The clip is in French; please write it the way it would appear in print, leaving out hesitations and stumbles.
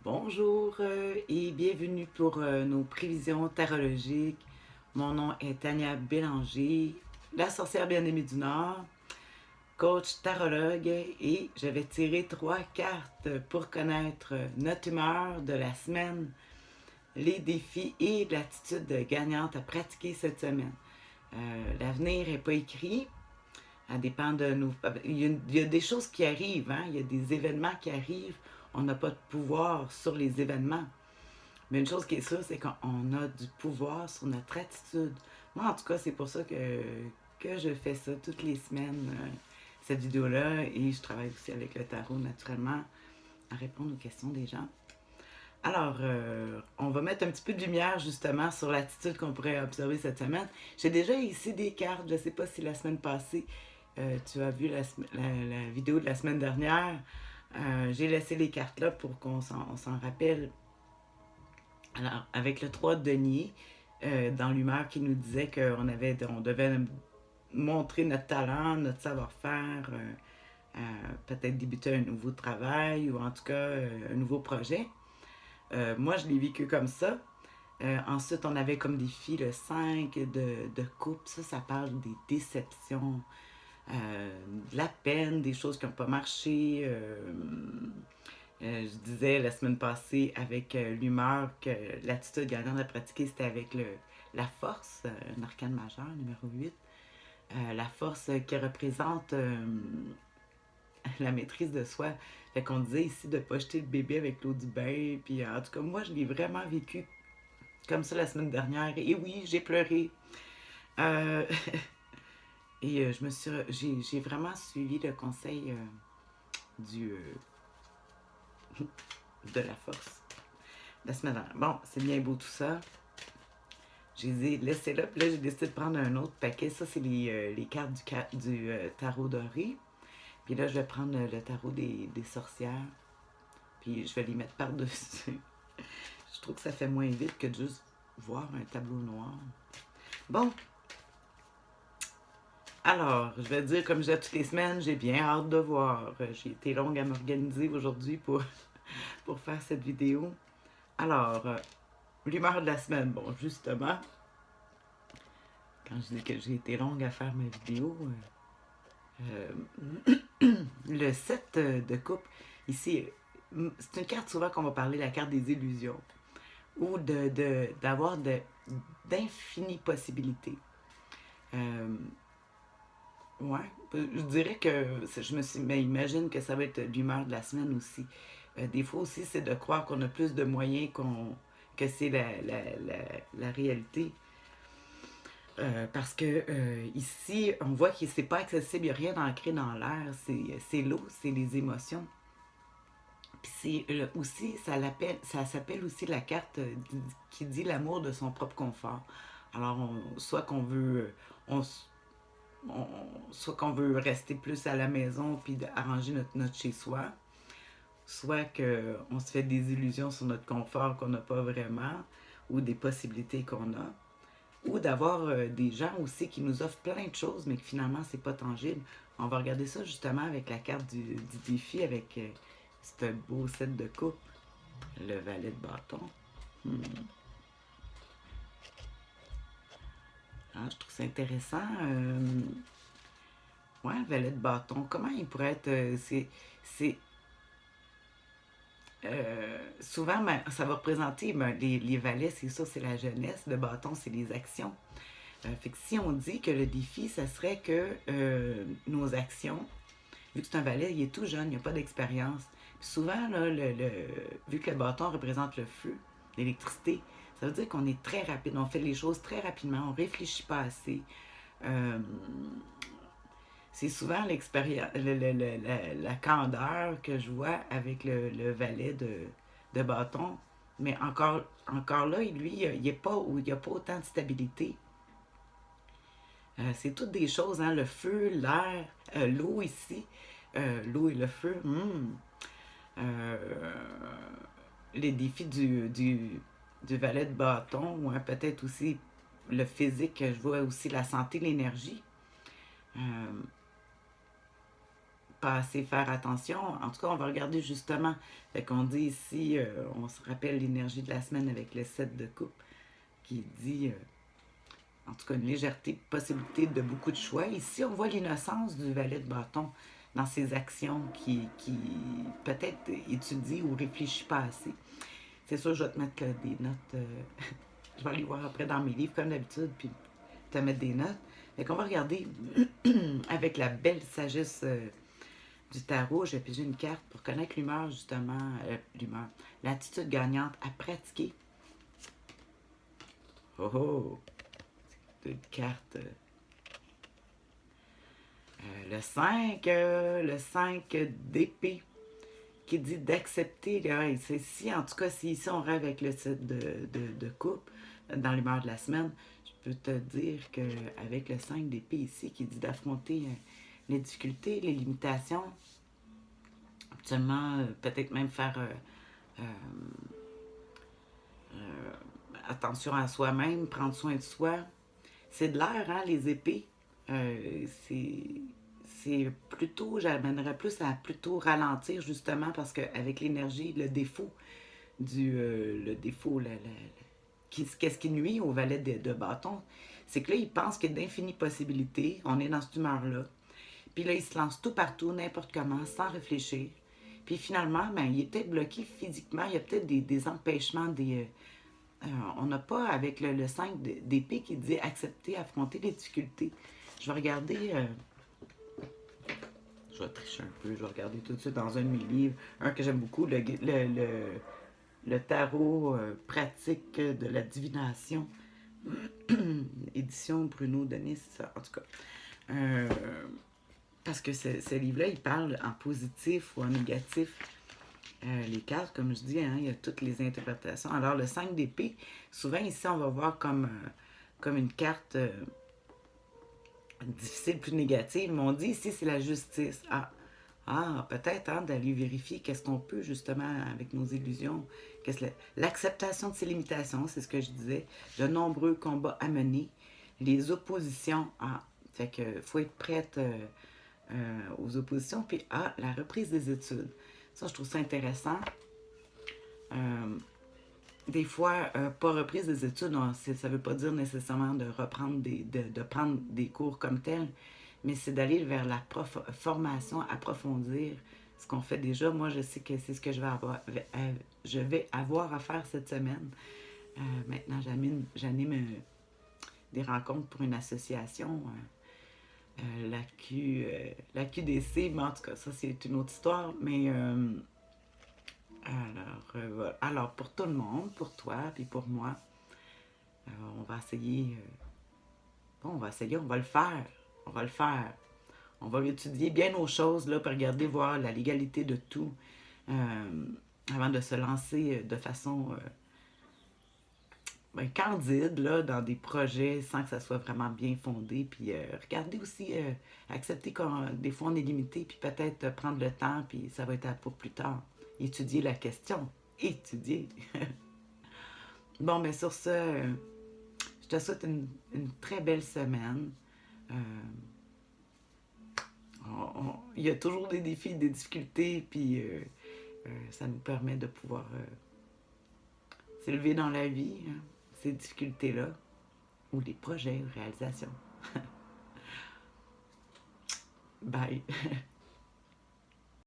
Bonjour et bienvenue pour nos prévisions tarologiques. Mon nom est Tania Bélanger, la sorcière bien-aimée du Nord, coach tarologue, et je vais tirer 3 cartes pour connaître notre humeur de la semaine, les défis et l'attitude gagnante à pratiquer cette semaine. L'avenir n'est pas écrit, ça dépend de nous. Il y a des choses qui arrivent, hein? Il y a des événements qui arrivent. On n'a pas de pouvoir sur les événements. Mais une chose qui est sûre, c'est qu'on a du pouvoir sur notre attitude. Moi, en tout cas, c'est pour ça que je fais ça toutes les semaines, cette vidéo-là. Et je travaille aussi avec le tarot, naturellement, à répondre aux questions des gens. Alors, on va mettre un petit peu de lumière, justement, sur l'attitude qu'on pourrait observer cette semaine. J'ai déjà ici des cartes. Je ne sais pas si la semaine passée, tu as vu la vidéo de la semaine dernière. J'ai laissé les cartes là pour qu'on s'en rappelle. Alors, avec le 3 de denier, dans l'humeur qui nous disait on devait montrer notre talent, notre savoir-faire, peut-être débuter un nouveau travail ou en tout cas un nouveau projet. Moi, je l'ai vécu comme ça. Ensuite, on avait comme défi le 5 de coupe. Ça parle des déceptions, de la peine, des choses qui n'ont pas marché. Je disais la semaine passée avec l'humeur que l'attitude gagnante à pratiquer, c'était avec la force, un arcane majeur, numéro 8. La force qui représente la maîtrise de soi. Fait qu'on disait ici de ne pas jeter le bébé avec l'eau du bain. Puis en tout cas, moi, je l'ai vraiment vécu comme ça la semaine dernière. Et oui, j'ai pleuré. Euh, et j'ai vraiment suivi le conseil du, de la force la semaine dernière. Bon, c'est bien beau tout ça. Je les ai laissés là. Puis là, j'ai décidé de prendre un autre paquet. Ça, c'est les cartes du tarot doré. Puis là, je vais prendre le tarot des sorcières. Puis je vais les mettre par-dessus. Je trouve que ça fait moins vite que de juste voir un tableau noir. Bon. Alors, je vais dire, comme je dis toutes les semaines, j'ai bien hâte de voir. J'ai été longue à m'organiser aujourd'hui pour faire cette vidéo. Alors, l'humeur de la semaine. Bon, justement, quand je dis que j'ai été longue à faire ma vidéo, le 7 de coupe, ici, c'est une carte souvent qu'on va parler, la carte des illusions, ou d'avoir d'infinies possibilités. Ouais, je dirais que mais imagine que ça va être l'humeur de la semaine aussi. Des fois aussi, c'est de croire qu'on a plus de moyens que c'est la réalité. Parce que ici, on voit que c'est pas accessible, il n'y a rien ancré dans l'air, c'est l'eau, c'est les émotions. Puis c'est aussi, ça s'appelle aussi la carte qui dit l'amour de son propre confort. Alors, soit qu'on veut, soit qu'on veut rester plus à la maison puis arranger notre chez-soi, soit qu'on se fait des illusions sur notre confort qu'on n'a pas vraiment ou des possibilités qu'on a, ou d'avoir des gens aussi qui nous offrent plein de choses mais que finalement c'est pas tangible. On va regarder ça justement avec la carte du défi avec ce beau set de coupe, le valet de bâton. Ah, je trouve ça intéressant. Ouais, le valet de bâton, comment il pourrait être. C'est souvent, ça va représenter les valets, c'est ça, c'est la jeunesse. Le bâton, c'est les actions. Fait que si on dit que le défi, ça serait que nos actions, vu que c'est un valet, il est tout jeune, il n'a pas d'expérience. Puis souvent, là, vu que le bâton représente le feu, l'électricité, ça veut dire qu'on est très rapide, on fait les choses très rapidement, on ne réfléchit pas assez. Euh, c'est souvent l'expérience, la candeur que je vois avec le valet de bâton. Mais encore là, lui, il n'y a pas autant de stabilité. C'est toutes des choses, hein, le feu, l'air, l'eau ici, l'eau et le feu. Euh, les défis du valet de bâton, ou hein, peut-être aussi le physique, je vois aussi la santé, l'énergie. pas assez faire attention. En tout cas, on va regarder justement. Fait qu'on dit ici, on se rappelle l'énergie de la semaine avec le 7 de coupe qui dit, en tout cas, une légèreté, possibilité de beaucoup de choix. Ici, on voit l'innocence du valet de bâton dans ses actions qui peut-être étudie ou réfléchit pas assez. C'est sûr, je vais te mettre des notes. Je vais aller voir après dans mes livres, comme d'habitude, puis te mettre des notes. Fait qu'on va regarder avec la belle sagesse du tarot. J'ai pigé une carte pour connaître l'humeur, justement, l'attitude gagnante à pratiquer. Oh oh! C'est une carte. Le 5 d'épée qui dit d'accepter. C'est ici, en tout cas, si ici on rêve avec le titre de coupe dans l'humeur de la semaine, je peux te dire qu'avec le 5 d'épée ici qui dit d'affronter les difficultés, les limitations, absolument, peut-être même faire attention à soi-même, prendre soin de soi. C'est de l'air, hein, les épées. C'est plutôt, j'amènerais plus à plutôt ralentir justement parce qu'avec l'énergie, le défaut le défaut, qu'est-ce qui nuit au valet de bâton, c'est que là, il pense qu'il y a d'infinies possibilités, on est dans cette humeur-là, puis là, il se lance tout partout, n'importe comment, sans réfléchir, puis finalement, ben, il est peut-être bloqué physiquement, il y a peut-être des empêchements, on n'a pas, avec le 5 d'épée qui dit accepter, affronter les difficultés. Je vais regarder, je vais tricher un peu, je vais regarder tout de suite dans un de mes livres, un que j'aime beaucoup, le tarot pratique de la divination, édition Bruno Denis, en tout cas. Parce que ce livre-là, il parle en positif ou en négatif. Les cartes, comme je dis, hein, il y a toutes les interprétations. Alors, le 5 d'épée, souvent ici, on va voir comme une carte difficile, plus négative. Mais on dit ici, c'est la justice. Peut-être hein, d'aller vérifier qu'est-ce qu'on peut, justement, avec nos illusions. L'acceptation de ses limitations, c'est ce que je disais. De nombreux combats à mener. Les oppositions. Fait que faut être prête aux oppositions. Puis, la reprise des études. Ça, je trouve ça intéressant. Des fois, pas reprise des études, ça ne veut pas dire nécessairement de reprendre de prendre des cours comme tels, mais c'est d'aller vers la formation, approfondir ce qu'on fait déjà. Moi, je sais que c'est ce que je vais avoir à faire cette semaine. Maintenant, j'anime des rencontres pour une association, la QDC, mais en tout cas, ça, c'est une autre histoire, mais... voilà. Alors, pour tout le monde, pour toi, puis pour moi, on va essayer. On va essayer, on va le faire. On va le faire. On va étudier bien nos choses, là, pour regarder, voir la légalité de tout, avant de se lancer de façon candide, là, dans des projets sans que ça soit vraiment bien fondé. Puis regarder aussi, accepter que des fois on est limité, puis peut-être prendre le temps, puis ça va être pour plus tard. Étudier la question. Étudier. Bon, mais sur ce, je te souhaite une très belle semaine. Il y a toujours des défis, des difficultés, puis ça nous permet de pouvoir s'élever dans la vie, hein, ces difficultés-là, ou les projets, réalisations. Bye.